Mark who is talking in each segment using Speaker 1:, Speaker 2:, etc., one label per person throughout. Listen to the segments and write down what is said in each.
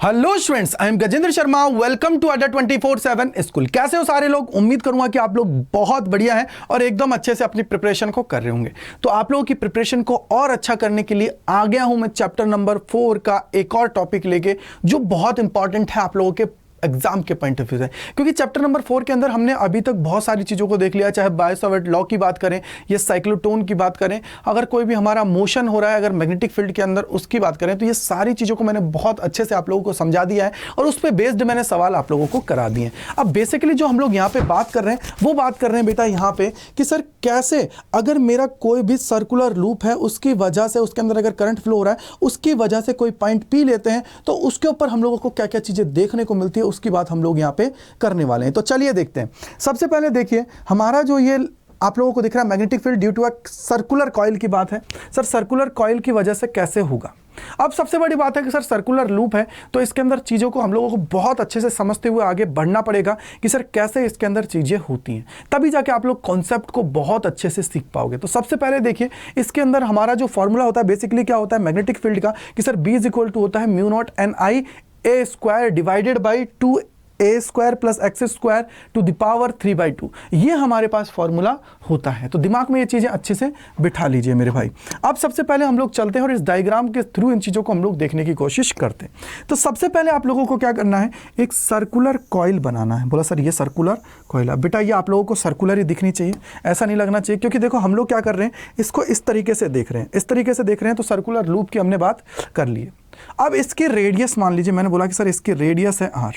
Speaker 1: Hello students, I am Gajendra Sharma. Welcome to Adda 24/7 school. कैसे हो सारे लोग? उम्मीद करूंगा कि आप लोग बहुत बढ़िया हैं और एकदम अच्छे से अपनी प्रिपरेशन को कर रहे होंगे। तो आप लोगों की प्रिपरेशन को और अच्छा करने के लिए आ गया हूं मैं चैप्टर नंबर 4 का एक और टॉपिक लेके, जो बहुत इंपॉर्टेंट है आप लोगों के एग्जाम के पॉइंट ऑफ व्यू से। क्योंकि चैप्टर नंबर 4 के अंदर हमने अभी तक बहुत सारी चीज़ों को देख लिया, चाहे बायो-सैवर्ट लॉ की बात करें या साइक्लोटोन की बात करें, अगर कोई भी हमारा मोशन हो रहा है अगर मैग्नेटिक फील्ड के अंदर उसकी बात करें, तो ये सारी चीज़ों को मैंने बहुत अच्छे से आप लोगों को समझा दिया है और उस पर बेस्ड मैंने सवाल आप लोगों को करा दिए हैं। अब बेसिकली जो हम लोग यहाँ पे बात कर रहे हैं वो बात कर रहे हैं बेटा यहाँ पे कि सर कैसे अगर मेरा कोई भी सर्कुलर लूप है उसकी वजह से उसके अंदर अगर करंट फ्लो हो रहा है उसकी वजह से कोई पॉइंट पी लेते हैं तो उसके ऊपर हम लोगों को क्या क्या चीज़ें देखने को मिलती है उसकी बात हम लोग यहाँ पे करने वाले हैं। तो चलिए देखते हैं। सबसे पहले देखिए हमारा जो ये आप लोगों को दिख रहा है magnetic field due to a circular coil की बात है। सर सर्कुलर कॉइल की वजह से कैसे होगा? अब सबसे बड़ी बात है कि सर सर्कुलर लूप है तो इसके अंदर चीज़ों को हम लोगों को बहुत अच्छे से समझते हुए आगे बढ़ना पड़ेगा कि सर कैसे इसके अंदर चीज़ें होती हैं, तभी जाके आप लोग कॉन्सेप्ट को बहुत अच्छे से सीख पाओगे। तो सबसे पहले देखिए इसके अंदर हमारा जो फॉर्मूला होता है बेसिकली क्या होता है मैग्नेटिक फील्ड का कि सर B = होता है μ0 NI A² divided by 2A² + x² to the power 3/2। ये हमारे पास फॉर्मूला होता है। तो दिमाग में ये चीज़ें अच्छे से बिठा लीजिए मेरे भाई। अब सबसे पहले हम लोग चलते हैं और इस डायग्राम के थ्रू इन चीज़ों को हम लोग देखने की कोशिश करते हैं। तो सबसे पहले आप लोगों को क्या करना है, एक सर्कुलर कॉइल बनाना है। बोला सर ये सर्कुलर कॉइल है बेटा, ये आप लोगों को सर्कुलर ही दिखनी चाहिए, ऐसा नहीं लगना चाहिए। क्योंकि देखो हम लोग क्या कर रहे हैं, इसको इस तरीके से देख रहे हैं, इस तरीके से देख रहे हैं। तो सर्कुलर लूप की हमने बात कर ली है। अब इसकी रेडियस मान लीजिए, मैंने बोला कि सर इसकी रेडियस है r।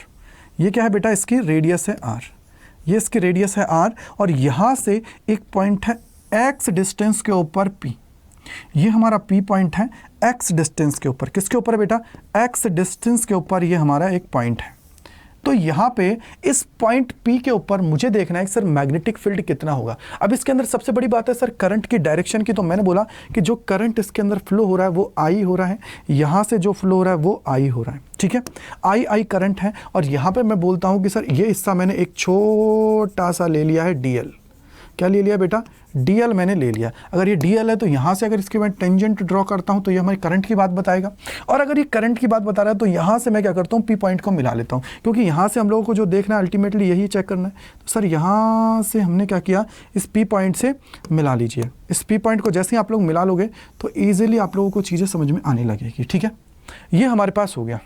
Speaker 1: ये क्या है बेटा, इसकी रेडियस है r, ये इसकी रेडियस है r और यहाँ से एक पॉइंट है x डिस्टेंस के ऊपर p। ये हमारा p पॉइंट है x डिस्टेंस के ऊपर। किसके ऊपर है बेटा? x डिस्टेंस के ऊपर ये हमारा एक पॉइंट है। तो यहाँ पे इस पॉइंट P के ऊपर मुझे देखना है कि सर मैग्नेटिक फील्ड कितना होगा। अब इसके अंदर सबसे बड़ी बात है सर करंट की डायरेक्शन की। तो मैंने बोला कि जो करंट इसके अंदर फ्लो हो रहा है वो I हो रहा है, यहाँ से जो फ्लो हो रहा है वो I हो रहा है, ठीक है। I करंट है और यहाँ पे मैं बोलता हूँ कि सर ये हिस्सा मैंने एक छोटा सा ले लिया है DL। क्या ले लिया बेटा? DL मैंने ले लिया। अगर ये DL है तो यहाँ से अगर इसके मैं टेंजेंट ड्रॉ करता हूँ तो ये हमारी करंट की बात बताएगा। और अगर ये करंट की बात बता रहा है तो यहाँ से मैं क्या करता हूँ, P पॉइंट को मिला लेता हूँ। क्योंकि यहाँ से हम लोगों को जो देखना है अल्टीमेटली यही चेक करना है। तो सर यहाँ से हमने क्या किया, इस P पॉइंट से मिला लीजिए। इस P पॉइंट को जैसे ही आप लोग मिला लोगे तो ईजिली आप लोगों को चीज़ें समझ में आने लगेगी, ठीक है। ये हमारे पास हो गया।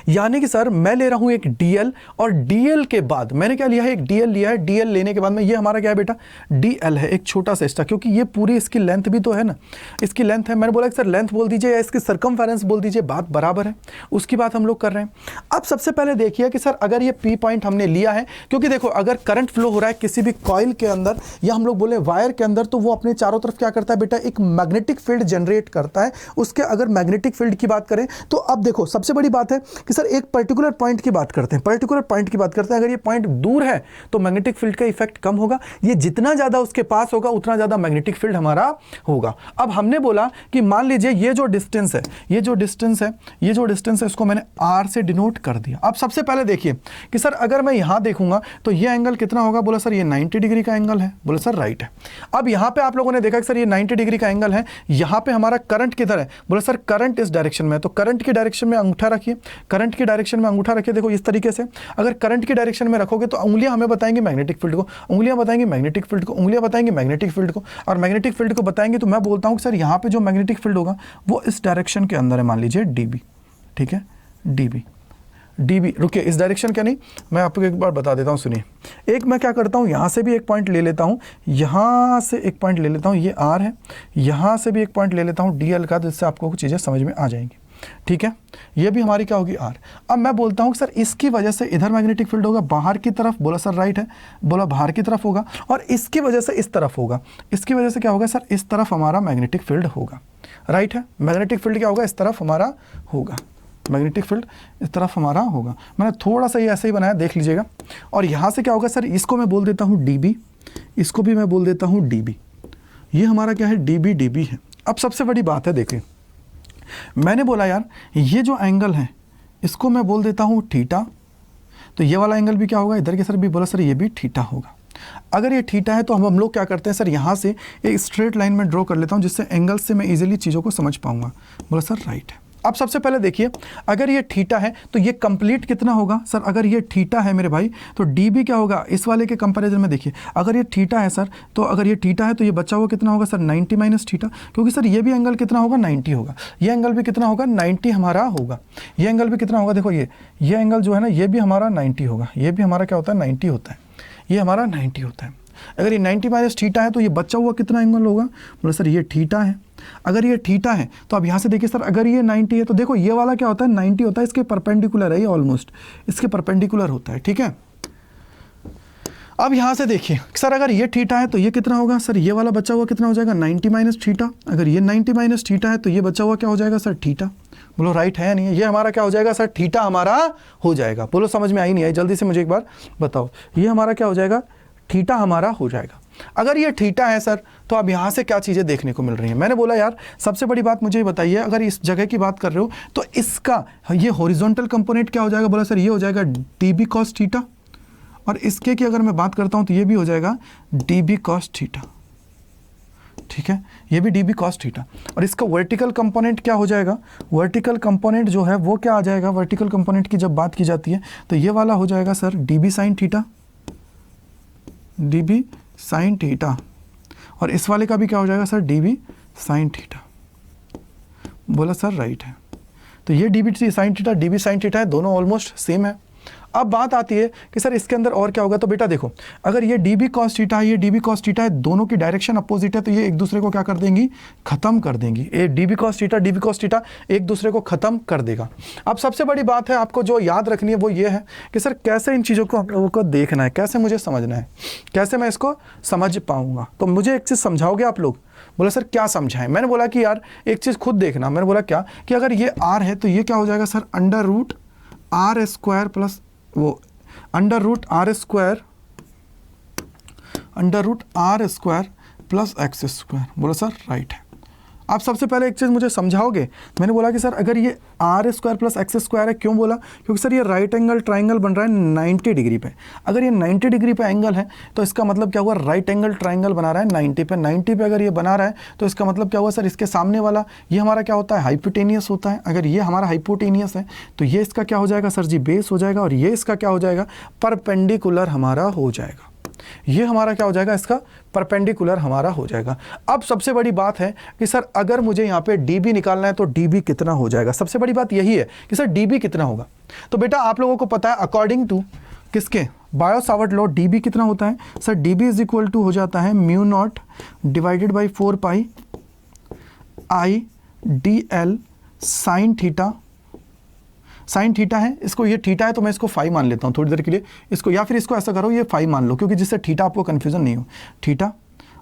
Speaker 1: यानी कि सर मैं ले रहा हूं एक DL और DL के बाद मैंने क्या लिया है, एक DL लिया है। DL लेने के बाद में ये हमारा क्या है बेटा, DL है, एक छोटा सा एक्स्ट्रा। क्योंकि ये पूरी इसकी लेंथ भी तो है ना, इसकी लेंथ है। मैंने बोला कि सर लेंथ बोल दीजिए या इसकी सर्कमफेरेंस बोल दीजिए, बात बराबर है, उसकी बात हम लोग कर रहे हैं। अब सबसे पहले देखिए कि सर अगर ये P पॉइंट हमने लिया है, क्योंकि देखो अगर करंट फ्लो हो रहा है किसी भी कॉइल के अंदर या हम लोग बोले वायर के अंदर, तो वो अपने चारों तरफ क्या करता है बेटा, एक मैग्नेटिक फील्ड जनरेट करता है। उसके अगर मैग्नेटिक फील्ड की बात करें तो अब देखो सबसे बड़ी बात है कि सर एक पर्टिकुलर पॉइंट की बात करते हैं, पर्टिकुलर पॉइंट की बात करते हैं। अगर ये पॉइंट दूर है तो मैग्नेटिक फील्ड का इफेक्ट कम होगा, ये जितना ज्यादा उसके पास होगा उतना ज्यादा मैग्नेटिक फील्ड हमारा होगा। अब हमने बोला कि मान लीजिए ये जो डिस्टेंस है, ये जो डिस्टेंस है इसको मैंने r से डिनोट कर दिया। अब सबसे पहले देखिए कि सर अगर मैं यहां देखूंगा तो ये एंगल कितना होगा, बोला सर ये 90 डिग्री का एंगल है, बोला सर राइट है। अब यहां पे आप लोगों ने देखा कि सर ये 90 डिग्री का एंगल है, यहां पे हमारा करंट किधर है, बोला सर करंट इस डायरेक्शन में है। तो करंट की डायरेक्शन में अंगूठा रखिए, करंट की डायरेक्शन में अंगूठा रखिए। देखो इस तरीके से अगर करंट की डायरेक्शन में रखोगे तो उंगलियां हमें बताएंगी मैग्नेटिक फील्ड को, उंगलियां बताएंगी मैग्नेटिक फील्ड को, उंगलियां बताएंगी मैग्नेटिक फील्ड को, और मैग्नेटिक फील्ड को बताएंगे। तो मैं बोलता हूं कि सर यहां पे जो मैग्नेटिक फील्ड होगा वो इस डायरेक्शन के अंदर है, मान लीजिए DB, ठीक है, DB। रुकिए, इस डायरेक्शन क्या नहीं, मैं आपको एक बार बता देता हूँ, सुनिए। एक मैं क्या करता हूँ, यहाँ से भी एक पॉइंट ले लेता हूँ, यहाँ से एक पॉइंट ले लेता हूँ, ये R है, यहाँ से भी एक पॉइंट ले लेता हूँ DL का, जिससे आपको कुछ चीज़ें समझ में आ जाएंगी, ठीक है। ये भी हमारी क्या होगी R। अब मैं बोलता हूँ कि सर इसकी वजह से इधर मैग्नेटिक फील्ड होगा बाहर की तरफ, बोला सर राइट है, बोला बाहर की तरफ होगा, और इसकी वजह से इस तरफ होगा, इसकी वजह से क्या होगा सर, इस तरफ हमारा मैग्नेटिक फील्ड होगा, राइट है। मैग्नेटिक फील्ड क्या होगा, इस तरफ हमारा होगा, मैग्नेटिक फील्ड इस तरफ हमारा होगा। मैंने थोड़ा सा ये ऐसे ही बनाया, देख लीजिएगा। और यहाँ से क्या होगा सर, इसको मैं बोल देता हूँ DB, इसको भी मैं बोल देता हूँ DB। ये हमारा क्या है, DB है। अब सबसे बड़ी बात है, देखिए मैंने बोला यार ये जो एंगल है इसको मैं बोल देता हूँ थीटा। तो ये वाला एंगल भी क्या होगा, इधर के सर भी बोला सर ये भी थीटा होगा। अगर ये थीटा है तो हम लोग क्या करते हैं सर, यहाँ से एक स्ट्रेट लाइन में ड्रॉ कर लेता हूँ जिससे एंगल से मैं इजीली चीज़ों को समझ पाऊंगा। बोला सर राइट है। अब सबसे पहले देखिए, अगर ये थीटा है तो ये कंप्लीट कितना होगा सर? अगर ये थीटा है मेरे भाई तो डी बी क्या होगा इस वाले के कंपैरिजन में? देखिए अगर ये थीटा है सर, तो अगर ये थीटा है तो ये बचा हुआ कितना होगा सर? 90 माइनस थीटा, क्योंकि सर ये भी एंगल कितना होगा? 90 होगा। ये एंगल भी कितना होगा? 90 हमारा होगा। ये एंगल भी कितना होगा? देखो ये एंगल जो है ना, ये भी हमारा 90 होगा। ये भी हमारा क्या होता है? 90 होता है। ये हमारा 90 होता है। अगर ये 90 माइनस थीटा है तो ये बचा हुआ कितना एंगल होगा? बोले सर ये थीटा है। अगर ये थीटा है तो अब यहाँ से देखिए सर, अगर ये 90 है तो देखो ये वाला क्या होता है? 90 होता है, इसके परपेंडिकुलर है, ये ऑलमोस्ट इसके परपेंडिकुलर होता है, ठीक है। अब यहाँ से देखिए सर, अगर ये थीटा है तो ये कितना होगा सर? ये वाला बचा हुआ कितना हो जाएगा? 90 माइनस थीटा। अगर ये 90 माइनस थीटा है तो ये बचा हुआ क्या हो जाएगा सर? थीटा। बोलो राइट है या नहीं है? ये हमारा क्या हो जाएगा सर? थीटा हमारा हो जाएगा। बोलो समझ में आई नहीं आई? जल्दी से मुझे एक बार बताओ, ये हमारा क्या हो जाएगा? थीटा हमारा हो जाएगा। अगर ये थीटा है सर, तो अब यहाँ से क्या चीज़ें देखने को मिल रही हैं? मैंने बोला यार सबसे बड़ी बात मुझे बताइए, अगर इस जगह की बात कर रहे हो तो इसका ये हॉरिजॉन्टल कंपोनेंट क्या हो जाएगा? बोला सर ये हो जाएगा डी बी कॉस थीटा, और इसके की अगर मैं बात करता हूँ तो ये भी हो जाएगा डी बी कॉस थीटा, ठीक है। ये भी डी बी कॉस थीटा। और इसका वर्टिकल कंपोनेंट क्या हो जाएगा? वर्टिकल कंपोनेंट जो है वो क्या आ जाएगा? वर्टिकल कंपोनेंट की जब बात की जाती है तो ये वाला हो जाएगा sir D B sine theta, d B sine theta. और इस वाले का भी क्या हो जाएगा sir? D B sine theta. बोला सर राइट है। तो ये d B sine theta, d B sine theta है, दोनों ऑलमोस्ट सेम है। अब बात आती है कि सर इसके अंदर और क्या होगा? तो बेटा देखो, अगर ये डी बी कॉस थीटा है, ये डी बी कॉस थीटा है, दोनों की डायरेक्शन अपोजिट है, तो ये एक दूसरे को क्या कर देंगी? खत्म कर देंगी। ये d B cos theta, d B cos theta एक दूसरे को खत्म कर देगा। अब सबसे बड़ी बात है आपको जो याद रखनी है वो ये है कि सर कैसे इन चीज़ों को हम लोगों को देखना है, कैसे मुझे समझना है, कैसे मैं इसको समझ पाऊंगा। तो मुझे एक चीज़ समझाओगे आप लोग? बोला सर क्या समझाएं? मैंने बोला कि यार एक चीज़ खुद देखना। मैंने बोला क्या कि अगर ये आर है तो ये क्या हो जाएगा sir? Under root R square plus वो under root R square plus x square. बोलो सर राइट है। आप सबसे पहले एक चीज़ मुझे समझाओगे? मैंने बोला कि सर अगर ये R square plus x square है, क्यों बोला? क्योंकि सर ये राइट एंगल ट्राइंगल बन रहा है 90 डिग्री पे। अगर ये 90 डिग्री पे एंगल है तो इसका मतलब क्या हुआ? राइट एंगल ट्राइंगल बना रहा है 90 पे। 90 पे अगर ये बना रहा है तो इसका मतलब क्या हुआ सर? इसके सामने वाला ये हमारा क्या होता है? हाइपोटेनियस होता है। अगर ये हमारा हाइपोटेनियस है तो ये इसका क्या हो जाएगा सर जी? बेस हो जाएगा। और ये इसका क्या हो जाएगा? परपेंडिकुलर हमारा हो जाएगा। ये हमारा क्या हो जाएगा? इसका परपेंडिकुलर हमारा हो जाएगा। अब सबसे बड़ी बात है कि सर अगर मुझे यहाँ पे dB निकालना है तो dB कितना हो जाएगा? सबसे बड़ी बात यही है कि सर dB कितना होगा। तो बेटा आप लोगों को पता है अकॉर्डिंग टू किसके? बायो सावर्ट लॉ dB कितना होता है sir? dB is equal to हो जाता है mu naught divided by 4 pi I D l sine theta. Sine theta है, इसको ये थीटा है तो मैं इसको फाई मान लेता हूँ थोड़ी देर के लिए इसको, या फिर इसको ऐसा करो ये फाई मान लो, क्योंकि जिससे थीटा आपको कन्फ्यूजन नहीं हो। थीटा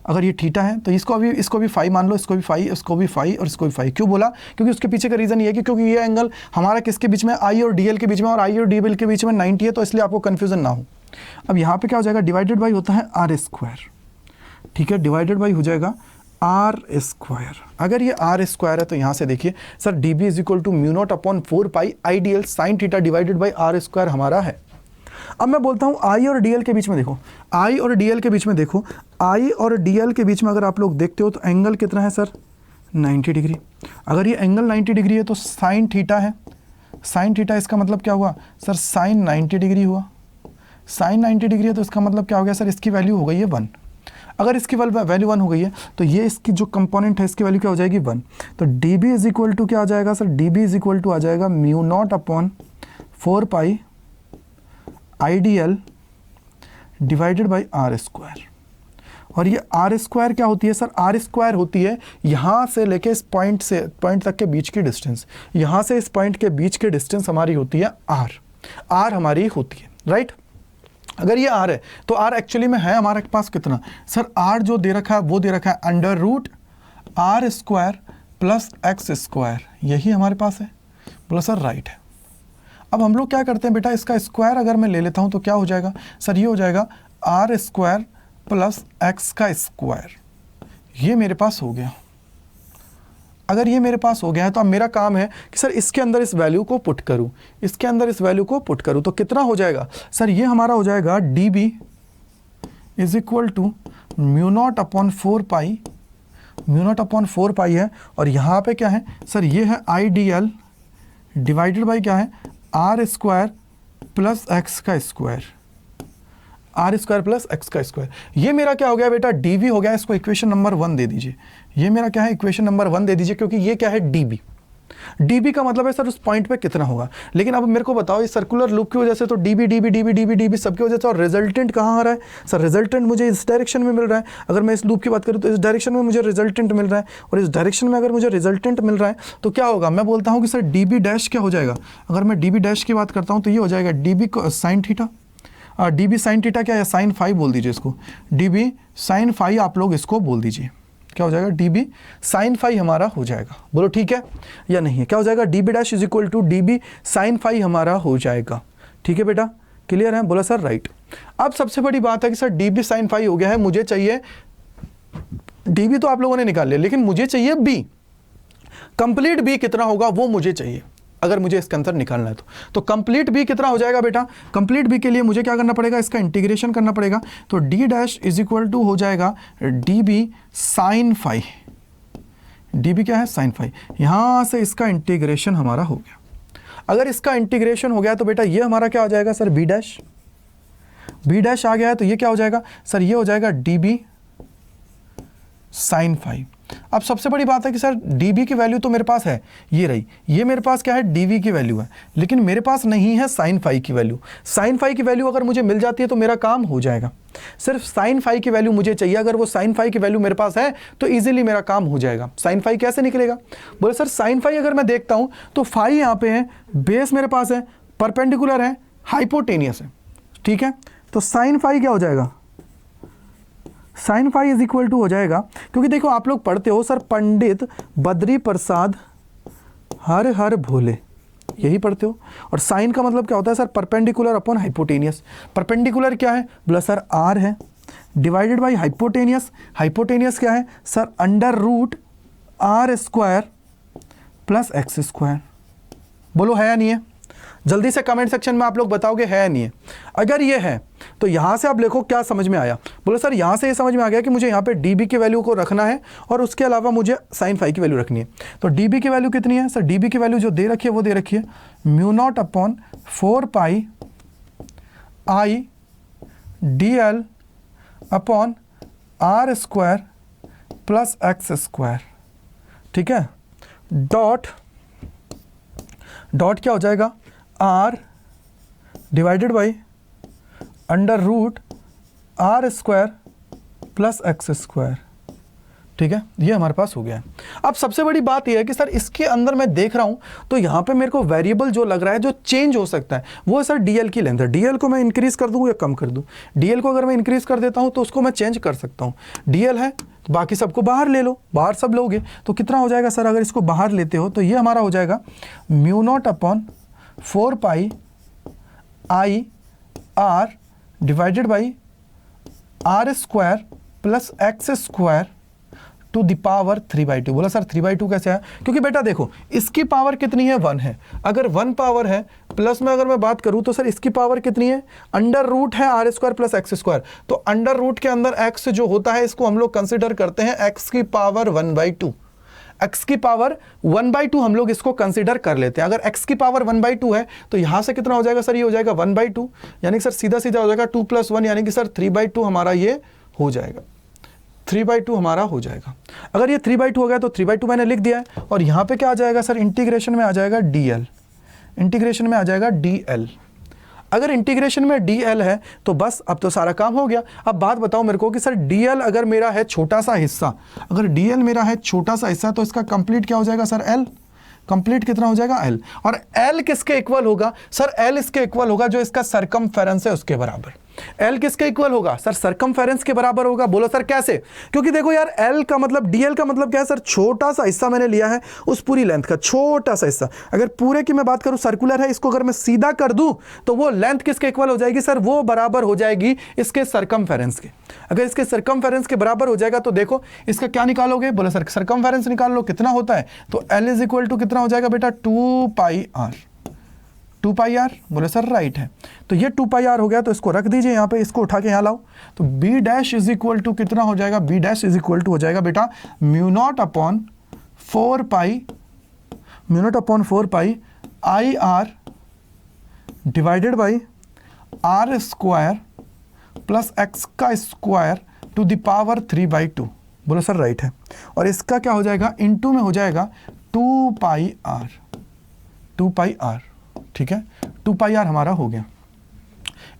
Speaker 1: अगर ये थीटा है तो इसको भी फाई मान लो, इसको भी फाई, इसको भी फाई और इसको भी फाई। क्यों बोला? क्योंकि उसके पीछे का रीज़न ये है कि क्योंकि ये एंगल हमारा किसके बीच में? आई और डी एल के बीच में, और आई और डी एल के बीच में 90 है, तो इसलिए आपको कन्फ्यूजन ना हो। अब यहाँ पर क्या हो जाएगा? डिवाइडेड बाई होता है आर स्क्वायर, ठीक है। डिवाइडेड बाई हो जाएगा आर स्क्वायर। अगर ये आर स्क्वायर है तो यहाँ से देखिए sir D B is equal to mu naught upon 4 pi I D l sine theta divided by R square हमारा है। अब मैं बोलता हूँ आई और डी एल के बीच में देखो, आई और डी एल के बीच में देखो, आई और डी एल के बीच में अगर आप लोग देखते हो तो एंगल कितना है सर? 90 डिग्री। अगर ये एंगल 90 डिग्री है तो साइन थीटा है। साइन थीटा इसका मतलब क्या हुआ सर? साइन 90 डिग्री हुआ। साइन 90 डिग्री है तो इसका मतलब क्या हो गया सर? इसकी वैल्यू हो गई है 1। अगर इसकी वैल्यू 1 हो गई है तो ये इसकी जो कंपोनेंट है इसकी वैल्यू क्या हो जाएगी? 1। तो D B is equal to क्या आ जाएगा sir? D B is equal to आ जाएगा mu naught upon 4 pi I D L divided by R square. और ये आर स्क्वायर क्या होती है सर? आर स्क्वायर होती है यहाँ से लेके इस पॉइंट तक के बीच की डिस्टेंस। यहाँ से इस पॉइंट के बीच की डिस्टेंस हमारी होती है आर हमारी होती है, राइट। अगर ये आर है तो आर एक्चुअली में है हमारे पास कितना सर? आर जो दे रखा है वो दे रखा है under root R square plus x square, यही हमारे पास है। बोला सर राइट है। अब हम लोग क्या करते हैं बेटा, इसका स्क्वायर अगर मैं ले लेता हूँ तो क्या हो जाएगा सर? ये हो जाएगा आर स्क्वायर प्लस एक्स का स्क्वायर। ये मेरे पास हो गया। अगर ये मेरे पास हो गया है तो अब मेरा काम है कि सर इसके अंदर इस वैल्यू को पुट करूं, इसके अंदर इस वैल्यू को पुट करूं। तो कितना हो जाएगा सर? ये हमारा हो जाएगा d B is equal to mu naught upon 4 pi, mu naught upon 4 pi है। और यहाँ पे क्या है सर? ये है I D L divided by क्या है, आर स्क्वायर प्लस एक्स का square, R square plus x का स्क्वायर। ये मेरा क्या हो गया बेटा, डीवी हो गया। इसको इक्वेशन नंबर 1 दे दीजिए। ये मेरा क्या है, इक्वेशन नंबर 1 दे दीजिए, क्योंकि ये क्या है, डीबी। डीबी का मतलब है सर उस पॉइंट पे कितना होगा। लेकिन अब मेरे को बताओ, इस सर्कुलर लूप की वजह से तो dB dB dB dB dB सबकी वजह से, और रिजल्टेंट कहाँ आ रहा है सर, रिजल्टेंट मुझे इस डायरेक्शन में मिल रहा है। अगर मैं इस लूप की बात करूँ तो इस डायरेक्शन में मुझे रिजल्टेंट मिल रहा है, और इस डायरेक्शन में अगर मुझे रिजल्टेंट मिल रहा है तो क्या होगा, मैं बोलता हूँ कि सर डीबी डैश क्या हो जाएगा। अगर मैं डीबी डैश की बात करता हूँ तो ये हो जाएगा dB sine theta, dB sine theta क्या, या साइन फाई बोल दीजिए इसको, डीबी साइन फाई आप लोग इसको बोल दीजिए। क्या हो जाएगा, डीबी साइन फाई हमारा हो जाएगा। बोलो ठीक है या नहीं है, क्या हो जाएगा, d B dash is equal to d B sine phi हमारा हो जाएगा। ठीक है बेटा, क्लियर है, बोला सर राइट। अब सबसे बड़ी बात है कि सर डीबी साइन फाई हो गया है, मुझे चाहिए डीबी तो आप लोगों ने निकाल लिया, लेकिन मुझे चाहिए बी, कंप्लीट बी कितना होगा वो मुझे चाहिए। अगर मुझे इसका आंसर निकालना है तो कंप्लीट बी कितना हो जाएगा बेटा, कंप्लीट बी के लिए मुझे क्या करना पड़ेगा, इसका इंटीग्रेशन करना पड़ेगा। तो d dash is equal to हो जाएगा d B sine phi, d B क्या है, साइन फाई। यहाँ से इसका इंटीग्रेशन हमारा हो गया। अगर इसका इंटीग्रेशन हो गया तो बेटा ये हमारा क्या हो जाएगा sir, B dash, B dash आ गया है तो ये क्या हो जाएगा सर, ये हो जाएगा डी बी साइन फाई। अब सबसे बड़ी बात है कि सर dB की वैल्यू तो मेरे पास है, ये रही, ये मेरे पास क्या है, dV की वैल्यू है, लेकिन मेरे पास नहीं है साइन फाई की वैल्यू। साइन फाई की वैल्यू अगर मुझे मिल जाती है तो मेरा काम हो जाएगा। सिर्फ साइन फाई की वैल्यू मुझे चाहिए, अगर वो साइन फाई की वैल्यू मेरे पास है तो ईजिली मेरा काम हो जाएगा। साइन फाई कैसे निकलेगा, बोले सर साइन फाई अगर मैं देखता हूँ तो फाई यहाँ पे है, बेस मेरे पास है, परपेंडिकुलर है, हाइपोटेनियस है। ठीक है, तो साइन फाई क्या हो जाएगा, sine phi is equal to हो जाएगा, क्योंकि देखो आप लोग पढ़ते हो सर पंडित बद्री प्रसाद हर हर भोले, यही पढ़ते हो। और साइन का मतलब क्या होता है sir, perpendicular upon hypotenuse. Perpendicular क्या है, बोला सर आर है, डिवाइडेड बाई हाइपोटेनियस, हाइपोटेनियस क्या है sir, under root R square plus x square. बोलो है या नहीं है, जल्दी से कमेंट सेक्शन में आप लोग बताओगे है या नहीं है। अगर ये है तो यहाँ से आप देखो क्या समझ में आया, बोलो सर यहाँ से ये समझ में आ गया कि मुझे यहाँ पे dB की वैल्यू को रखना है और उसके अलावा मुझे साइन फाई की वैल्यू रखनी है। तो dB की वैल्यू कितनी है सर, dB की वैल्यू जो दे रखी है वो दे रखी है mu naught upon 4 pi I D l upon R square plus x square. ठीक है, डॉट डॉट क्या हो जाएगा, R divided by under root R square plus x square. ठीक है, ये हमारे पास हो गया है। अब सबसे बड़ी बात यह है कि सर इसके अंदर मैं देख रहा हूं तो यहां पे मेरे को वेरिएबल जो लग रहा है जो चेंज हो सकता है वो है सर डीएल की लेंथ है। डीएल को मैं इंक्रीज कर दूं या कम कर दूं, डीएल को अगर मैं इंक्रीज कर देता हूं तो उसको मैं चेंज कर सकता हूं। डीएल है तो बाकी सबको बाहर ले लो, बाहर सब लोगे तो कितना हो जाएगा सर, अगर इसको बाहर लेते हो तो ये हमारा हो जाएगा mu naught upon 4 pi I R divided by R square plus x square to the power 3/2। बोला सर 3/2 कैसे है, क्योंकि बेटा देखो इसकी पावर कितनी है, 1 है। अगर 1 पावर है प्लस में अगर मैं बात करूं तो सर इसकी पावर कितनी है, अंडर रूट है R square plus x square. तो अंडर रूट के अंदर एक्स जो होता है इसको हम लोग कंसिडर करते हैं एक्स की पावर 1/2। x की पावर 1/2 हम लोग इसको कंसीडर कर लेते हैं। अगर x की पावर 1/2 है तो यहां से कितना हो जाएगा सर, ये हो जाएगा 1/2, यानी कि सर सीधा सीधा हो जाएगा 2 + 1, यानी कि सर 3/2 हमारा ये हो जाएगा, 3/2 हमारा हो जाएगा। अगर ये 3/2 हो गया तो 3/2 मैंने लिख दिया है। और यहाँ पे क्या आ जाएगा सर, इंटीग्रेशन में आ जाएगा dl, इंटीग्रेशन में आ जाएगा dl। अगर इंटीग्रेशन में dl है तो बस अब तो सारा काम हो गया। अब बात बताओ मेरे को कि सर dl अगर मेरा है छोटा सा हिस्सा, अगर dl मेरा है छोटा सा हिस्सा तो इसका कंप्लीट क्या हो जाएगा सर, l। कंप्लीट कितना हो जाएगा, l। और l किसके इक्वल होगा सर, l इसके इक्वल होगा जो इसका सरकमफेरेंस है उसके बराबर। L किसके इक्वल होगा सर, सरकमफेरेंस के बराबर होगा। बोलो सर कैसे, क्योंकि देखो यार L का मतलब, DL का मतलब क्या है सर, छोटा सा हिस्सा मैंने लिया है उस पूरी लेंथ का, छोटा सा हिस्सा। अगर पूरे की मैं बात करूं सर्कुलर है, इसको अगर मैं सीधा कर दूं तो वो लेंथ किसके इक्वल हो जाएगी सर, वो बराबर हो जाएगी इसके सरकमफेरेंस के। अगर इसके सरकमफेरेंस के बराबर हो जाएगा तो देखो इसका क्या निकालोगे, बोले सर सरकमफेरेंस निकाल लो, कितना होता है तो L इज इक्वल टू कितना हो जाएगा बेटा, 2πr। 2πr बोले सर राइट है। तो ये 2πr हो गया, तो इसको रख दीजिए यहाँ पे, इसको उठा के यहाँ लाओ तो b dash is equal to कितना हो जाएगा, b dash is equal to हो जाएगा बेटा mu naught upon 4 pi I R divided by R square plus x का स्क्वायर टू द पावर 3/2। बोलो सर राइट है। और इसका क्या हो जाएगा, इनटू में हो जाएगा 2πr, 2πr, ठीक है, 2πr हमारा हो गया।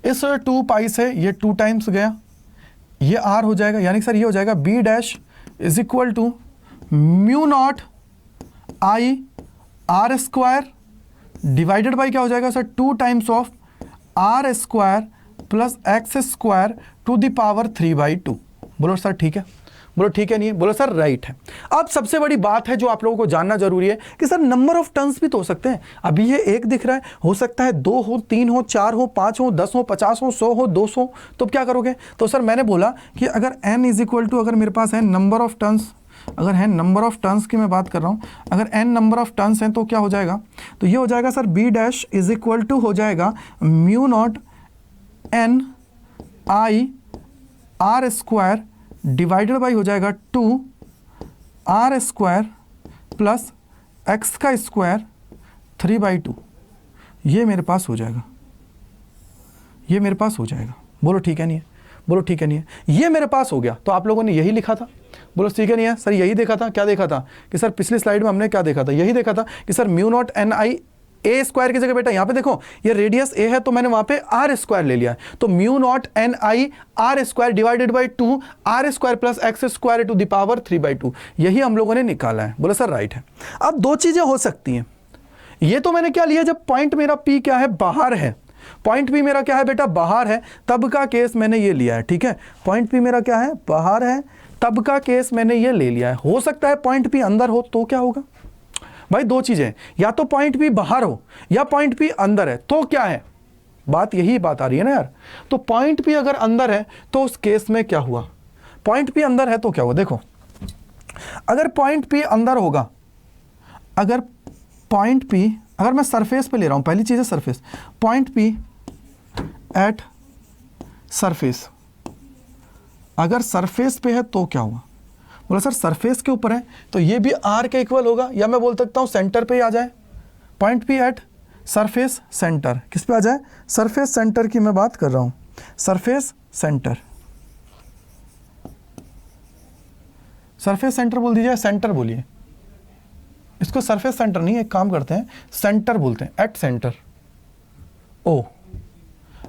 Speaker 1: इस 2π से ये 2 टाइम्स गया, ये r हो जाएगा, यानी सर ये हो जाएगा b dash is equal to mu naught I R square divided by क्या हो जाएगा sir 2 times of R square plus x square to the power 3/2। बोलो सर ठीक है, बोलो ठीक है नहीं है, बोलो सर राइट है। अब सबसे बड़ी बात है जो आप लोगों को जानना जरूरी है कि सर नंबर ऑफ टर्न्स भी तो हो सकते हैं। अभी ये 1 दिख रहा है, हो सकता है 2 हो, 3 हो, 4 हो, 5 हो, 10 हो, 50 हो, 100 हो, 200, तो क्या करोगे? तो सर मैंने बोला कि अगर n इज इक्वल टू, अगर मेरे पास है नंबर ऑफ टर्न्स, अगर है नंबर ऑफ टर्न्स की मैं बात कर रहा हूँ, अगर n नंबर ऑफ टर्न्स हैं तो क्या हो जाएगा, तो ये हो जाएगा sir b dash is equal to हो जाएगा mu naught n I R square divided by हो जाएगा 2 आर स्क्वायर प्लस एक्स का स्क्वायर 3/2। ये मेरे पास हो जाएगा, ये मेरे पास हो जाएगा। बोलो ठीक है नहीं है, बोलो ठीक है नहीं है, ये मेरे पास हो गया। तो आप लोगों ने यही लिखा था, बोलो ठीक है नहीं है सर, यही देखा था। क्या देखा था कि सर पिछली स्लाइड में हमने क्या देखा था, यही देखा था कि सर म्यू नॉट एन आई ए स्क्वायर की जगह बेटा यहाँ पे देखो ये रेडियस ए है तो मैंने वहां पे आर स्क्वायर ले लिया है, तो mu naught N I R square divided by 2 R square plus x square to the power 3/2, यही हम लोगों ने निकाला है। बोलो सर राइट है। अब 2 चीजें हो सकती हैं, ये तो मैंने क्या लिया, जब पॉइंट मेरा पी क्या है, बाहर है, पॉइंट पी मेरा क्या है बेटा, बाहर है, तब का केस मैंने ये लिया है, ठीक है। पॉइंट पी मेरा क्या है, बाहर है, तब का केस मैंने ये ले लिया है। हो सकता है पॉइंट पी अंदर हो तो क्या होगा भाई, 2 चीजें, या तो पॉइंट पी बाहर हो या पॉइंट पी अंदर है, तो क्या है, बात यही बात आ रही है ना यार। तो पॉइंट पी अगर अंदर है तो उस केस में क्या हुआ, पॉइंट पी अंदर है तो क्या हुआ, देखो अगर पॉइंट पी अंदर होगा, अगर पॉइंट पी, अगर मैं सरफेस पे ले रहा हूं, पहली चीज है surface, point P at surface, अगर सरफेस पे है तो क्या हुआ, बोला सर सरफेस के ऊपर है तो ये भी आर के इक्वल होगा, या मैं बोल सकता हूं सेंटर पे ही आ जाए, point P at surface centre, किस पे आ जाए, सरफेस सेंटर की मैं बात कर रहा हूं, सरफेस सेंटर, सरफेस सेंटर बोल दीजिए, सेंटर बोलिए, इसको सरफेस सेंटर नहीं, एक काम करते हैं सेंटर बोलते हैं, एट सेंटर ओ।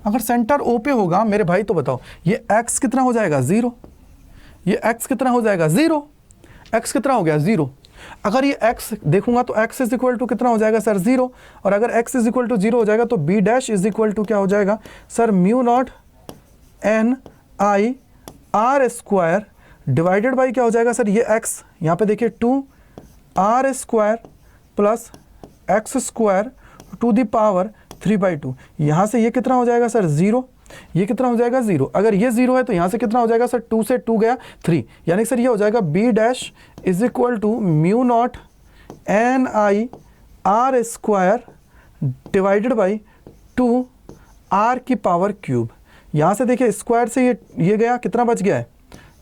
Speaker 1: अगर सेंटर ओ पे होगा मेरे भाई तो बताओ ये x कितना हो जाएगा, 0, ये x कितना हो जाएगा, 0, x कितना हो गया, 0। अगर ये x देखूंगा तो x इज इक्वल टू कितना हो जाएगा सर, 0, और अगर x इज इक्वल टू 0 हो जाएगा तो b dash is equal to क्या हो जाएगा sir, mu naught N I R square divided by क्या हो जाएगा सर, ये x, यहाँ पे देखिए 2 R square plus x square to the power 3/2। यहाँ से ये कितना हो जाएगा सर, 0, ये कितना हो जाएगा, 0। अगर ये 0 है तो यहाँ से कितना हो जाएगा सर, 2 से 2 गया 3, यानी सर ये हो जाएगा b dash is equal to mu naught N I R square divided by 2 R की पावर क्यूब। यहाँ से देखिए स्क्वायर से ये गया, कितना बच गया है,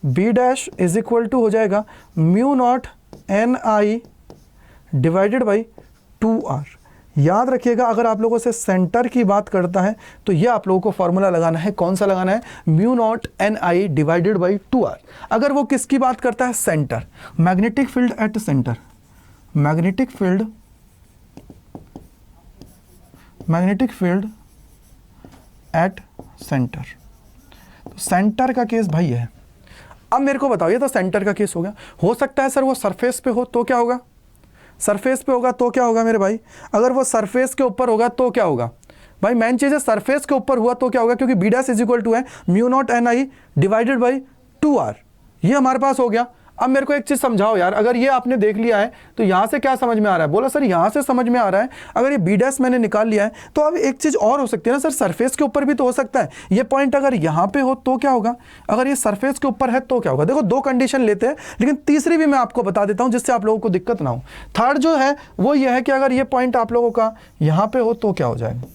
Speaker 1: b dash is equal to हो जाएगा mu naught N I divided by 2r। याद रखिएगा अगर आप लोगों से सेंटर की बात करता है तो ये आप लोगों को फॉर्मूला लगाना है, कौन सा लगाना है, mu naught N I divided by 2r। अगर वो किसकी बात करता है, centre, magnetic field at centre, magnetic field, magnetic field at centre, तो सेंटर का केस भाई है। अब मेरे को बताओ, ये तो सेंटर का केस हो गया, हो सकता है सर वो सरफेस पे हो तो क्या होगा, सरफेस पे होगा तो क्या होगा मेरे भाई, अगर वो सरफेस के ऊपर होगा तो क्या होगा भाई, मेन चीज है सरफेस के ऊपर हुआ तो क्या होगा, क्योंकि B dash is equal to है mu naught N I divided by 2r, ये हमारे पास हो गया। अब मेरे को एक चीज समझाओ यार, अगर ये आपने देख लिया है तो यहां से क्या समझ में आ रहा है, बोला सर यहां से समझ में आ रहा है, अगर ये बी डैश मैंने निकाल लिया है तो अब एक चीज और हो सकती है ना सर, सरफेस के ऊपर भी तो हो सकता है, ये पॉइंट अगर यहां पे हो तो क्या होगा, अगर ये सरफेस के ऊपर है तो क्या होगा। देखो 2 कंडीशन लेते हैं, लेकिन तीसरी भी मैं आपको बता देता हूं जिससे आप लोगों को दिक्कत ना हो। थर्ड जो है वो ये है कि अगर ये पॉइंट आप लोगों का यहां पे हो तो क्या हो जाएगा।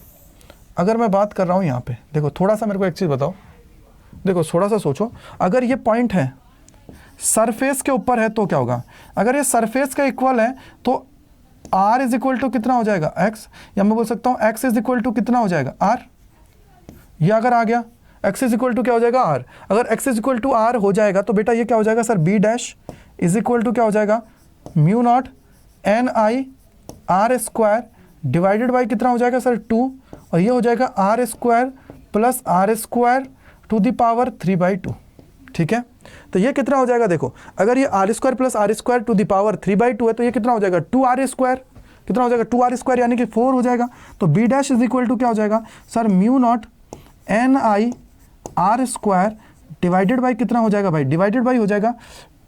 Speaker 1: अगर मैं बात कर रहा हूं यहां पे, देखो थोड़ा सा मेरे को एक चीज बताओ, देखो थोड़ा सा सोचो, अगर ये पॉइंट है सरफेस के ऊपर है तो क्या होगा, अगर ये सरफेस का इक्वल है तो आर इज इक्वल टू कितना हो जाएगा एक्स, या मैं बोल सकता हूँ एक्स इज इक्वल टू कितना हो जाएगा आर। ये अगर आ गया एक्स इज इक्वल टू क्या हो जाएगा आर, अगर x is equal to R हो जाएगा तो बेटा ये क्या हो जाएगा sir B dash is equal to क्या हो जाएगा mu naught N I R square divided by कितना हो जाएगा सर 2, और ये हो जाएगा R square plus R square to the power 3/2। ठीक है, तो ये कितना हो जाएगा देखो, अगर ये R square plus R square to the power 3/2 है तो ये कितना हो जाएगा 2r स्क्वायर, कितना हो जाएगा 2r स्क्वायर यानी कि 4 हो जाएगा। तो b dash is equal to क्या हो जाएगा sir mu naught N I R square divided by कितना हो जाएगा भाई, डिवाइडेड बाई हो जाएगा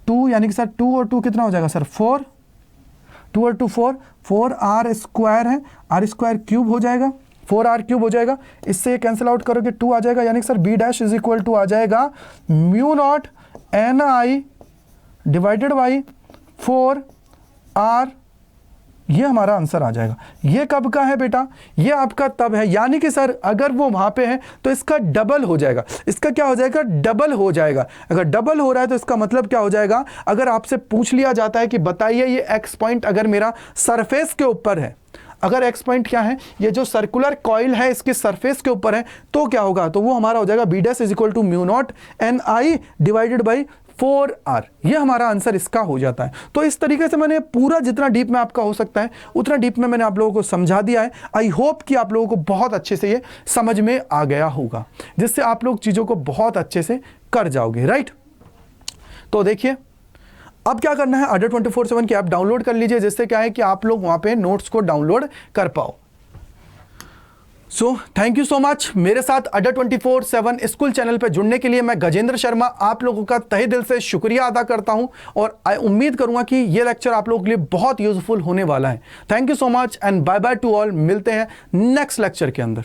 Speaker 1: 2 यानी कि सर 2 और 2 कितना हो जाएगा सर 4, 2 और 2 4, 4r स्क्वायर है, आर स्क्वायर क्यूब हो जाएगा, 4r क्यूब हो जाएगा, इससे कैंसिल आउट करोगे 2 आ जाएगा, यानी कि sir B dash is equal to आ जाएगा mu naught N I divided by 4r। ये हमारा आंसर आ जाएगा। ये कब का है बेटा, ये आपका तब है, यानी कि सर अगर वो वहां पे है तो इसका डबल हो जाएगा, इसका क्या हो जाएगा डबल हो जाएगा। अगर डबल हो रहा है तो इसका मतलब क्या हो जाएगा, अगर आपसे पूछ लिया जाता है कि बताइए ये एक्स पॉइंट अगर मेरा सरफेस के ऊपर है, अगर एक्स पॉइंट क्या है, ये जो सर्कुलर कॉइल है इसके सरफेस के ऊपर है, तो क्या होगा, तो वो हमारा हो जाएगा b dash is equal to mu naught N I divided by 4r। ये हमारा आंसर इसका हो जाता है। तो इस तरीके से मैंने पूरा जितना डीप में आपका हो सकता है उतना डीप में मैंने आप लोगों को समझा दिया है। आई होप कि आप लोगों को बहुत अच्छे से ये समझ में आ गया होगा, जिससे आप लोग चीज़ों को बहुत अच्छे से कर जाओगे, राइट। तो देखिए अब क्या करना है, अड्डा 24/7 की ऐप डाउनलोड कर लीजिए, जिससे क्या है कि आप लोग वहां पे नोट्स को डाउनलोड कर पाओ। So thank you so much मेरे साथ अड्डा 24/7 स्कूल चैनल पे जुड़ने के लिए। मैं गजेंद्र शर्मा आप लोगों का तहे दिल से शुक्रिया अदा करता हूं, और उम्मीद करूंगा कि ये लेक्चर आप लोगों के लिए बहुत यूजफुल होने वाला है। Thank you so much and bye bye to all. मिलते हैं नेक्स्ट लेक्चर के अंदर।